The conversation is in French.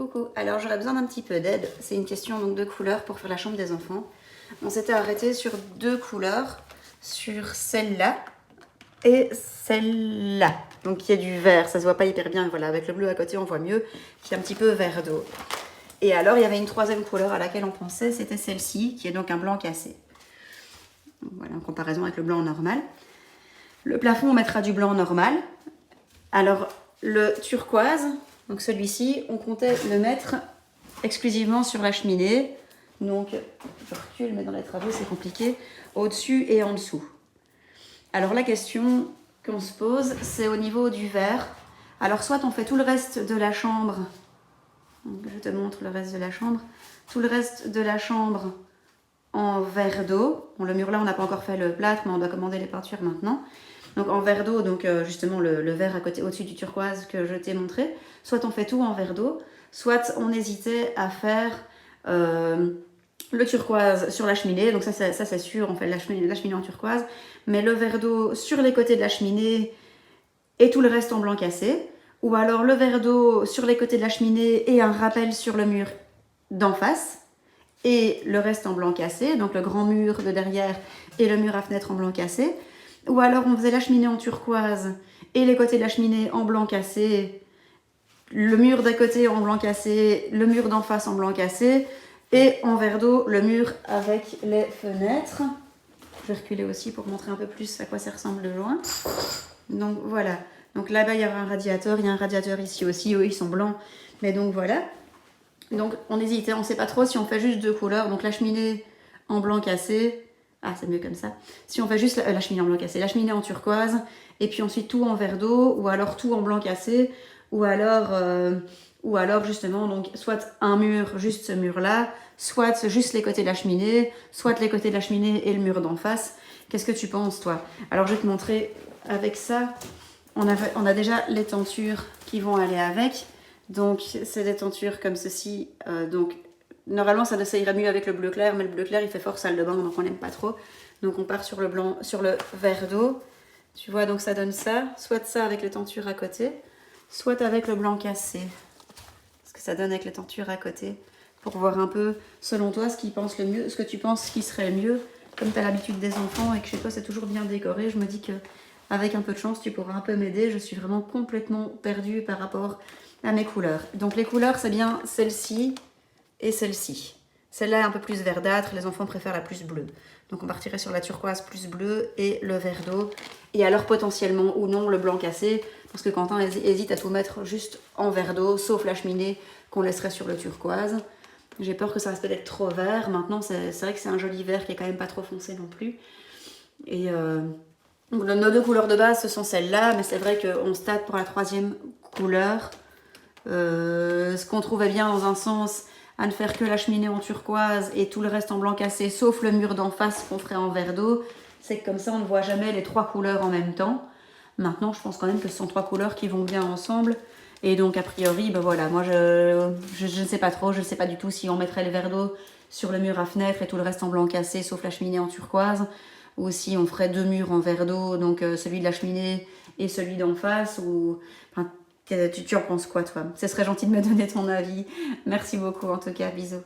Coucou, alors j'aurais besoin d'un petit peu d'aide. C'est une question donc de couleurs pour faire la chambre des enfants. On s'était arrêté sur 2 couleurs, sur celle-là et celle-là. Donc il y a du vert, ça se voit pas hyper bien, voilà, avec le bleu à côté on voit mieux, qui est un petit peu vert d'eau. Et alors il y avait une 3e couleur à laquelle on pensait, c'était celle-ci, qui est donc un blanc cassé. Donc, voilà, en comparaison avec le blanc normal. Le plafond, on mettra du blanc normal. Alors le turquoise, donc celui-ci, on comptait le mettre exclusivement sur la cheminée. Donc, je recule, mais dans les travaux, c'est compliqué. Au-dessus et en dessous. Alors, la question qu'on se pose, c'est au niveau du vert. Alors, soit on fait tout le reste de la chambre. Donc, je te montre le reste de la chambre. Tout le reste de la chambre en vert d'eau. Bon, le mur là, on n'a pas encore fait le plâtre, mais on doit commander les peintures maintenant. Donc en verre d'eau, donc justement le vert à côté, au-dessus du turquoise que je t'ai montré. Soit on fait tout en verre d'eau, soit on hésitait à faire le turquoise sur la cheminée. Donc ça c'est sûr, on fait la cheminée en turquoise. Mais le verre d'eau sur les côtés de la cheminée et tout le reste en blanc cassé. Ou alors le verre d'eau sur les côtés de la cheminée et un rappel sur le mur d'en face. Et le reste en blanc cassé, donc le grand mur de derrière et le mur à fenêtre en blanc cassé. Ou alors on faisait la cheminée en turquoise et les côtés de la cheminée en blanc cassé, le mur d'à côté en blanc cassé, le mur d'en face en blanc cassé et en verre d'eau le mur avec les fenêtres. Je vais reculer aussi pour montrer un peu plus à quoi ça ressemble le joint. Donc voilà, donc là-bas il y aura un radiateur, il y a un radiateur ici aussi, eux ils sont blancs, mais donc voilà. Donc on hésitait, on ne sait pas trop si on fait juste 2 couleurs, donc la cheminée en blanc cassé. Ah, c'est mieux comme ça. Si on fait juste la cheminée en blanc cassé, la cheminée en turquoise, et puis ensuite tout en verre d'eau, ou alors tout en blanc cassé, ou alors justement, donc soit un mur, juste ce mur-là, soit juste les côtés de la cheminée, soit les côtés de la cheminée et le mur d'en face. Qu'est-ce que tu penses, toi? Alors, je vais te montrer avec ça. On a déjà les tentures qui vont aller avec. Donc, c'est des tentures comme ceci. Donc, normalement, ça irait mieux avec le bleu clair, mais le bleu clair, il fait fort salle de bain, donc on n'aime pas trop. Donc, on part sur le blanc, sur le vert d'eau. Tu vois, donc ça donne ça. Soit ça avec les tentures à côté, soit avec le blanc cassé. Ce que ça donne avec les tentures à côté. Pour voir un peu, selon toi, ce qu'ils pensent le mieux, ce que tu penses qui serait mieux. Comme tu as l'habitude des enfants et que chez toi, c'est toujours bien décoré, je me dis que avec un peu de chance, tu pourras un peu m'aider. Je suis vraiment complètement perdue par rapport à mes couleurs. Donc, les couleurs, c'est bien celle-ci et celle-ci. Celle-là est un peu plus verdâtre, les enfants préfèrent la plus bleue. Donc on partirait sur la turquoise plus bleue et le vert d'eau. Et alors potentiellement ou non le blanc cassé, parce que Quentin hésite à tout mettre juste en vert d'eau, sauf la cheminée qu'on laisserait sur le turquoise. J'ai peur que ça reste peut-être trop vert. Maintenant c'est vrai que c'est un joli vert qui est quand même pas trop foncé non plus. Et nos 2 couleurs de base ce sont celles-là, mais c'est vrai qu'on se tâte pour la 3e couleur. Ce qu'on trouvait bien dans un sens, à ne faire que la cheminée en turquoise et tout le reste en blanc cassé, sauf le mur d'en face qu'on ferait en verre d'eau, c'est que comme ça on ne voit jamais les 3 couleurs en même temps. Maintenant je pense quand même que ce sont 3 couleurs qui vont bien ensemble. Et donc a priori, ben voilà, moi je ne sais pas trop, je ne sais pas du tout si on mettrait le verre d'eau sur le mur à fenêtre et tout le reste en blanc cassé, sauf la cheminée en turquoise, ou si on ferait 2 murs en verre d'eau, donc celui de la cheminée et celui d'en face, ou... Enfin, tu en penses quoi, toi? Ce serait gentil de me donner ton avis. Merci beaucoup, en tout cas. Bisous.